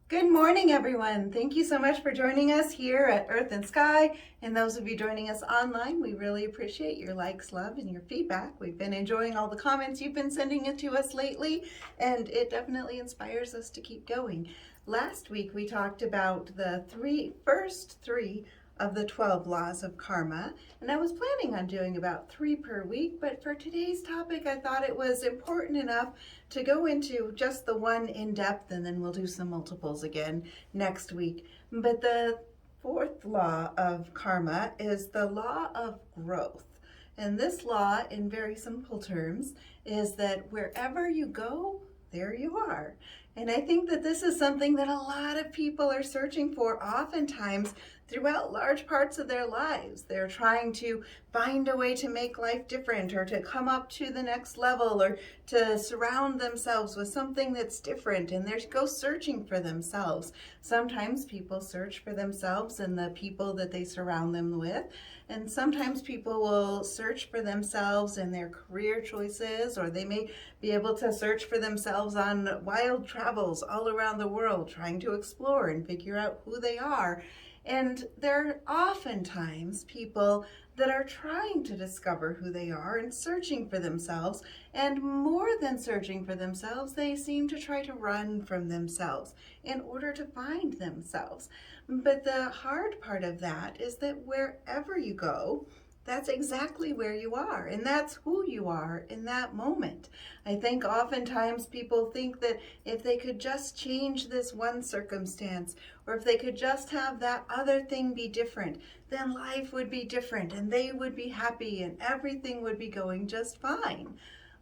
Good morning, everyone. Thank you so much for joining us here at Earth and Sky. And those of you joining us online, we really appreciate your likes, love, and your feedback. We've been enjoying all the comments you've been sending it to us lately, and it definitely inspires us to keep going. Last week, we talked about the first three of the 12 laws of karma, and I was planning on doing about 3 per week, but for today's topic I thought it was important enough to go into just the one in depth, and then we'll do some multiples again next week. But the fourth law of karma is the law of growth. And this law, in very simple terms, is that wherever you go, there you are. And I think that this is something that a lot of people are searching for oftentimes throughout large parts of their lives. They're trying to find a way to make life different, or to come up to the next level, or to surround themselves with something that's different, and they go searching for themselves. Sometimes people search for themselves in the people that they surround them with, and sometimes people will search for themselves in their career choices, or they may be able to search for themselves on wild travels all around the world, trying to explore and figure out who they are. And there are oftentimes people that are trying to discover who they are and searching for themselves, and more than searching for themselves, they seem to try to run from themselves in order to find themselves. But the hard part of that is that wherever you go, that's exactly where you are, and that's who you are in that moment. I think oftentimes people think that if they could just change this one circumstance, or if they could just have that other thing be different, then life would be different and they would be happy and everything would be going just fine.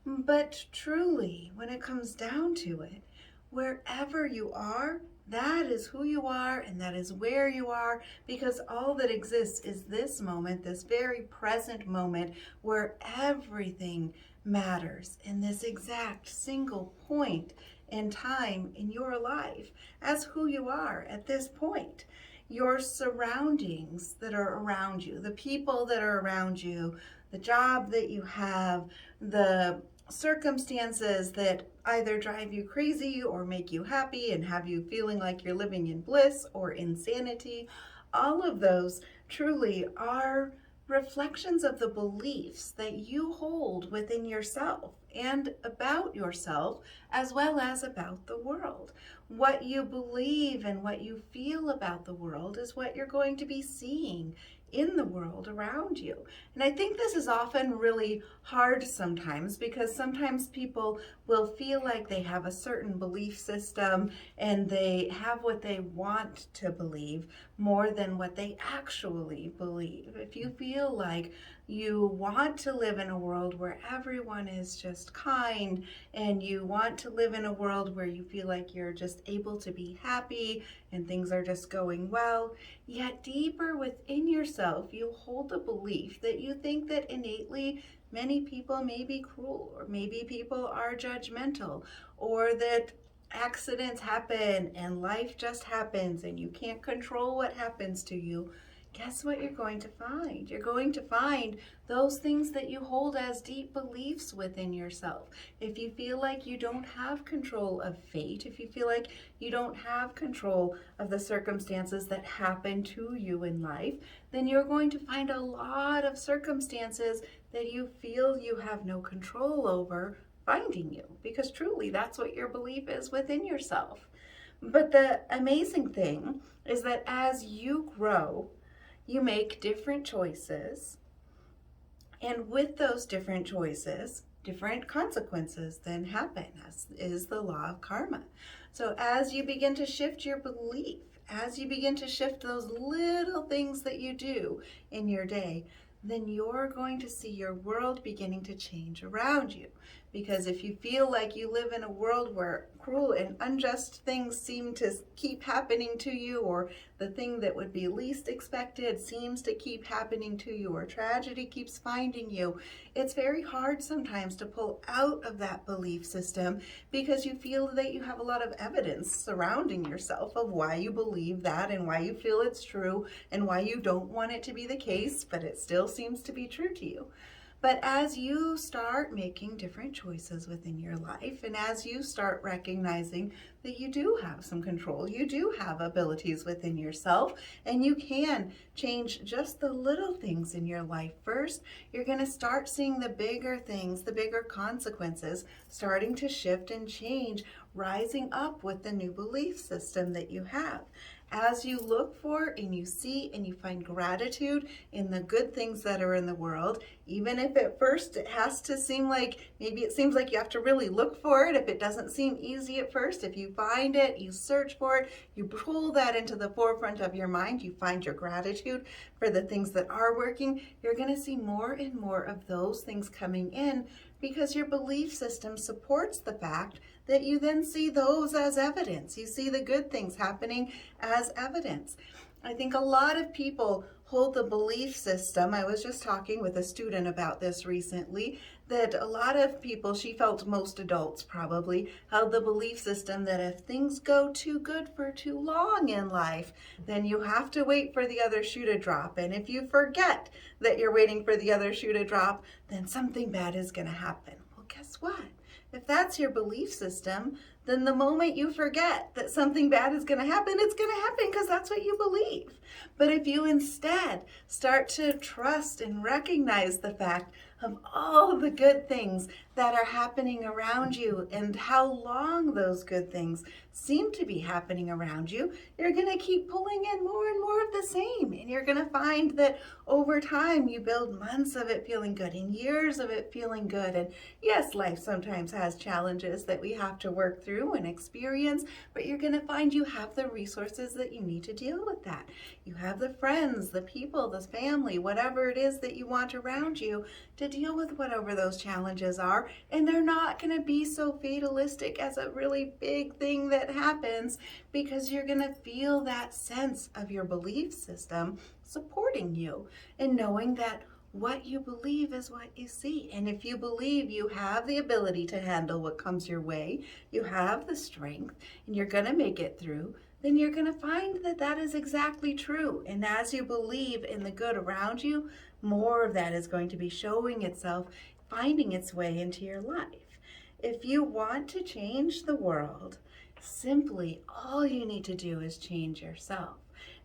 But truly, when it comes down to it, wherever you are, that is who you are and that is where you are, because all that exists is this moment, this very present moment where everything matters in this exact single point in time in your life as who you are at this point. Your surroundings that are around you, the people that are around you, the job that you have, the circumstances that either drive you crazy or make you happy and have you feeling like you're living in bliss or insanity, all of those truly are reflections of the beliefs that you hold within yourself and about yourself, as well as about the world. What you believe and what you feel about the world is what you're going to be seeing in the world around you. And I think this is often really hard sometimes, because sometimes people will feel like they have a certain belief system and they have what they want to believe more than what they actually believe. If you feel like you want to live in a world where everyone is just kind, and you want to live in a world where you feel like you're just able to be happy and things are just going well, yet deeper within yourself you hold a belief that you think that innately many people may be cruel, or maybe people are judgmental, or that accidents happen and life just happens and you can't control what happens to you. Guess what you're going to find? You're going to find those things that you hold as deep beliefs within yourself. If you feel like you don't have control of fate, if you feel like you don't have control of the circumstances that happen to you in life, then you're going to find a lot of circumstances that you feel you have no control over finding you, because truly that's what your belief is within yourself. But the amazing thing is that as you grow, you make different choices, and with those different choices, different consequences then happen, as is the law of karma. So as you begin to shift your belief, as you begin to shift those little things that you do in your day, then you're going to see your world beginning to change around you. Because if you feel like you live in a world where cruel and unjust things seem to keep happening to you, or the thing that would be least expected seems to keep happening to you, or tragedy keeps finding you, it's very hard sometimes to pull out of that belief system, because you feel that you have a lot of evidence surrounding yourself of why you believe that and why you feel it's true and why you don't want it to be the case, but it still seems to be true to you. But as you start making different choices within your life, and as you start recognizing that you do have some control, you do have abilities within yourself, and you can change just the little things in your life first, you're going to start seeing the bigger things, the bigger consequences starting to shift and change, rising up with the new belief system that you have. As you look for and you see and you find gratitude in the good things that are in the world, even if at first it has to seem like, maybe it seems like you have to really look for it, if it doesn't seem easy at first, if you find it, you search for it, you pull that into the forefront of your mind, you find your gratitude for the things that are working, you're going to see more and more of those things coming in, because your belief system supports the fact that you then see those as evidence. You see the good things happening as evidence. I think a lot of people hold the belief system. I was just talking with a student about this recently, that a lot of people, she felt most adults probably, held the belief system that if things go too good for too long in life, then you have to wait for the other shoe to drop. And if you forget that you're waiting for the other shoe to drop, then something bad is going to happen. Well, guess what? If that's your belief system, then the moment you forget that something bad is going to happen, it's going to happen because that's what you believe. But if you instead start to trust and recognize the fact of all the good things that are happening around you and how long those good things seem to be happening around you, you're going to keep pulling in more and more of the same. And you're going to find that over time you build months of it feeling good and years of it feeling good. And yes, life sometimes has challenges that we have to work through and experience, but you're going to find you have the resources that you need to deal with that. You have the friends, the people, the family, whatever it is that you want around you to deal with whatever those challenges are, and they're not going to be so fatalistic as a really big thing that happens, because you're going to feel that sense of your belief system supporting you and knowing that what you believe is what you see. And if you believe you have the ability to handle what comes your way, you have the strength, and you're going to make it through, then you're going to find that that is exactly true. And as you believe in the good around you, more of that is going to be showing itself, finding its way into your life. If you want to change the world, simply all you need to do is change yourself.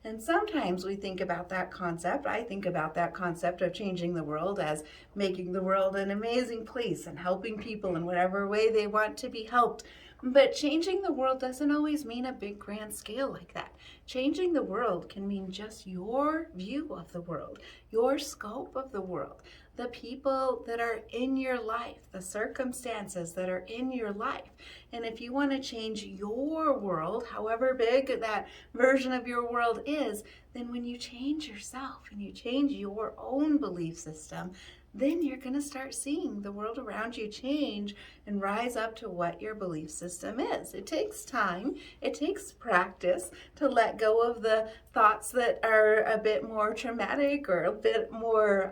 And sometimes we think about that concept, I think about that concept of changing the world as making the world an amazing place and helping people in whatever way they want to be helped. But changing the world doesn't always mean a big grand scale like that. Changing the world can mean just your view of the world, your scope of the world, the people that are in your life, the circumstances that are in your life. And if you want to change your world, however big that version of your world is, then when you change yourself and you change your own belief system, then you're going to start seeing the world around you change and rise up to what your belief system is. It takes time, it takes practice to let go of the thoughts that are a bit more traumatic or a bit more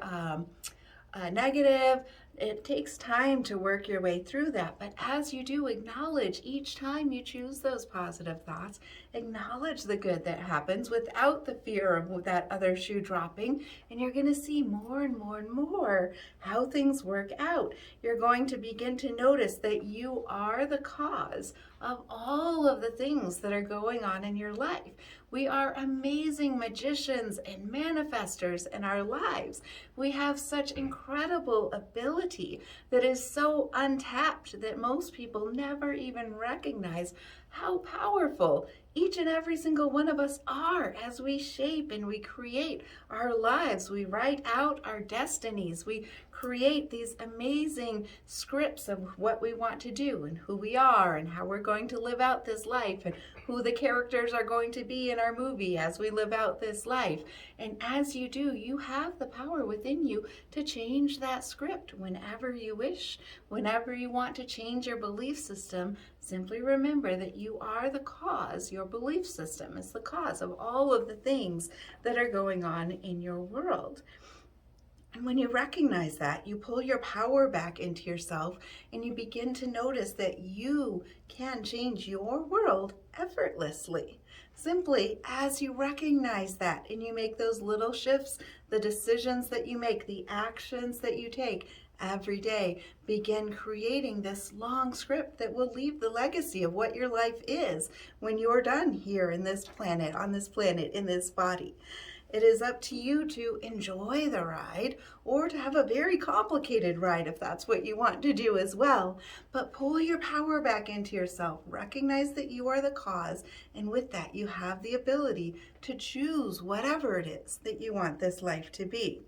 negative. It takes time to work your way through that, but as you do, acknowledge each time you choose those positive thoughts, acknowledge the good that happens without the fear of that other shoe dropping, and you're going to see more and more and more how things work out. You're going to begin to notice that you are the cause of all of the things that are going on in your life. We are amazing magicians and manifestors in our lives. We have such incredible ability that is so untapped that most people never even recognize how powerful each and every single one of us are as we shape and we create our lives. We write out our destinies. We create these amazing scripts of what we want to do and who we are and how we're going to live out this life and who the characters are going to be in our movie as we live out this life. And as you do, you have the power within you to change that script whenever you wish. Whenever you want to change your belief system, simply remember that you are the cause. Your belief system is the cause of all of the things that are going on in your world. And when you recognize that, you pull your power back into yourself and you begin to notice that you can change your world effortlessly. Simply as you recognize that and you make those little shifts, the decisions that you make, the actions that you take every day, begin creating this long script that will leave the legacy of what your life is when you're done here in this planet, on this planet, in this body. It is up to you to enjoy the ride or to have a very complicated ride if that's what you want to do as well. But pull your power back into yourself. Recognize that you are the cause, and with that, you have the ability to choose whatever it is that you want this life to be.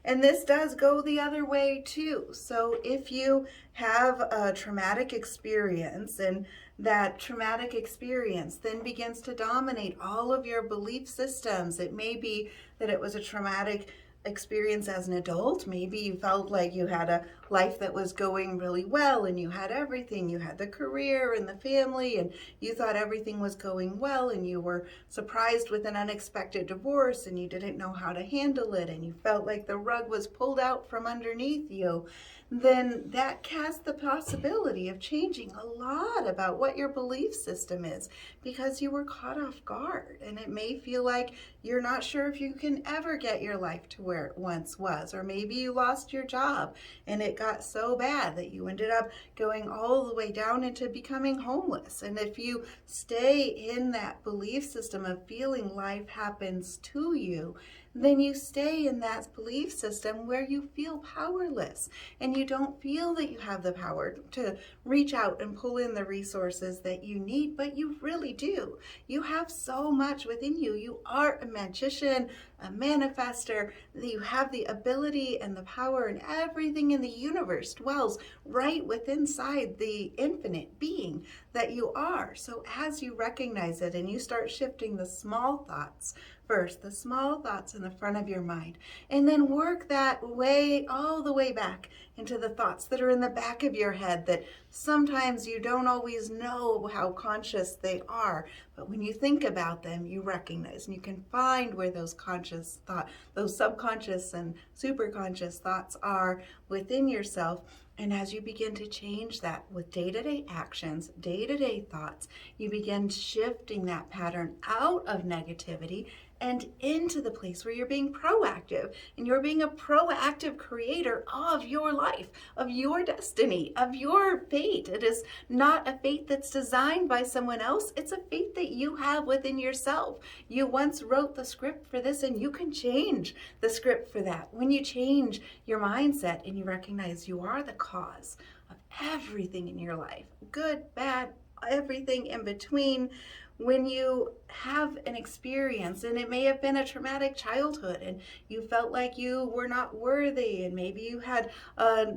And this does go the other way too. So if you have a traumatic experience and that traumatic experience then begins to dominate all of your belief systems, it may be that it was a traumatic experience as an adult. Maybe you felt like you had a life that was going really well and you had everything. You had the career and the family and you thought everything was going well, and you were surprised with an unexpected divorce and you didn't know how to handle it and you felt like the rug was pulled out from underneath you. Then that casts the possibility of changing a lot about what your belief system is because you were caught off guard. And it may feel like you're not sure if you can ever get your life to where it once was. Or maybe you lost your job and it got so bad that you ended up going all the way down into becoming homeless. And if you stay in that belief system of feeling life happens to you, then you stay in that belief system where you feel powerless and you don't feel that you have the power to reach out and pull in the resources that you need, but you really do. You have so much within you. You are a magician, a manifester. You have the ability and the power, and everything in the universe dwells right within inside the infinite being that you are. So as you recognize it and you start shifting the small thoughts first, the small thoughts in the front of your mind, and then work that way all the way back into the thoughts that are in the back of your head that sometimes you don't always know how conscious they are, but when you think about them, you recognize and you can find where those conscious thought, those subconscious and superconscious thoughts are within yourself. And as you begin to change that with day-to-day actions, day-to-day thoughts, you begin shifting that pattern out of negativity and into the place where you're being proactive, and you're being a proactive creator of your life, of your destiny, of your fate. It is not a fate that's designed by someone else. It's a fate that you have within yourself. You once wrote the script for this, and you can change the script for that. When you change your mindset and you recognize you are the cause of everything in your life, good, bad, everything in between. When you have an experience, and it may have been a traumatic childhood and you felt like you were not worthy, and maybe you had a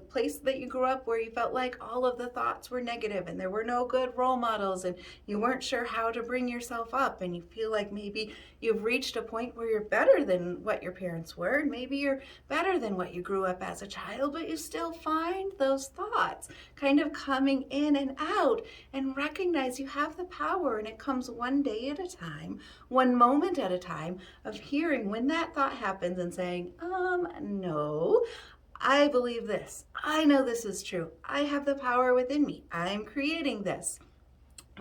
place that you grew up where you felt like all of the thoughts were negative and there were no good role models and you weren't sure how to bring yourself up, and you feel like maybe you've reached a point where you're better than what your parents were, and maybe you're better than what you grew up as a child, but you still find those thoughts kind of coming in and out, and recognize you have the power. And it comes one day at a time, one moment at a time, of hearing when that thought happens and saying, no, I believe this. I know this is true. I have the power within me. I'm creating this.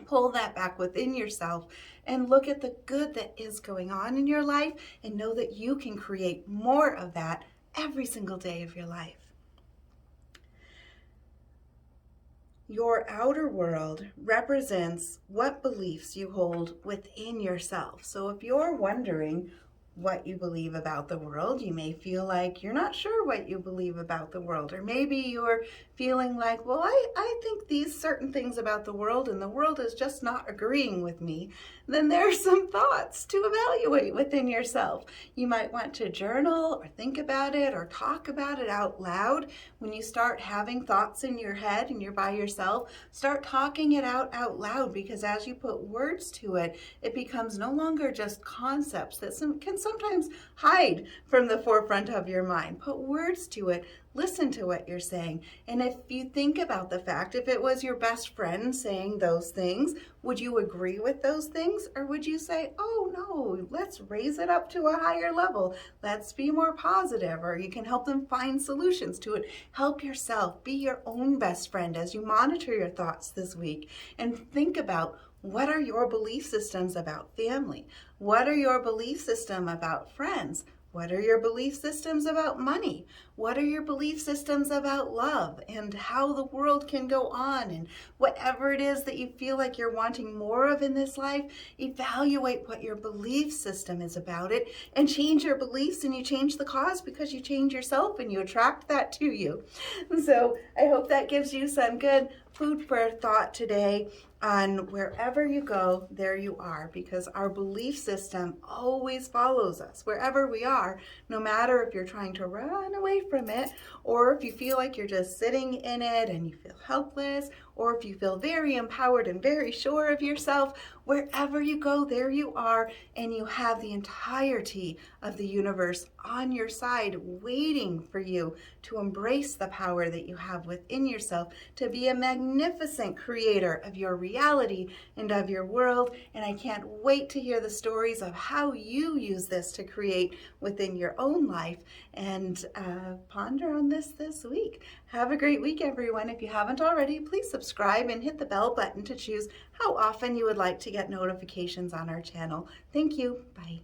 Pull that back within yourself and look at the good that is going on in your life, and know that you can create more of that every single day of your life. Your outer world represents what beliefs you hold within yourself. So if you're wondering what you believe about the world, you may feel like you're not sure what you believe about the world. Or maybe you're feeling like, well, I think these certain things about the world, and the world is just not agreeing with me. Then there are some thoughts to evaluate within yourself. You might want to journal or think about it or talk about it out loud. When you start having thoughts in your head and you're by yourself, start talking it out loud, because as you put words to it, it becomes no longer just concepts that can sometimes hide from the forefront of your mind. Put words to it. listen to what you're saying. And if you think about the fact, if it was your best friend saying those things, would you agree with those things? Or would you say, oh no, let's raise it up to a higher level. Let's be more positive. Or you can help them find solutions to it. Help yourself. Be your own best friend as you monitor your thoughts this week. And think about, what are your belief systems about family? What are your belief systems about friends? What are your belief systems about money? What are your belief systems about love and how the world can go on? And whatever it is that you feel like you're wanting more of in this life, evaluate what your belief system is about it and change your beliefs, and you change the cause because you change yourself and you attract that to you. So I hope that gives you some good food for thought today on wherever you go, there you are, because our belief system always follows us wherever we are, no matter if you're trying to run away from it, or if you feel like you're just sitting in it and you feel helpless, or if you feel very empowered and very sure of yourself. Wherever you go, there you are, and you have the entirety of the universe on your side waiting for you to embrace the power that you have within yourself to be a magnificent creator of your reality and of your world. And I can't wait to hear the stories of how you use this to create within your own life, and ponder on this week. Have a great week, everyone. If you haven't already, please subscribe and hit the bell button to choose how often you would like to get notifications on our channel. Thank you. Bye.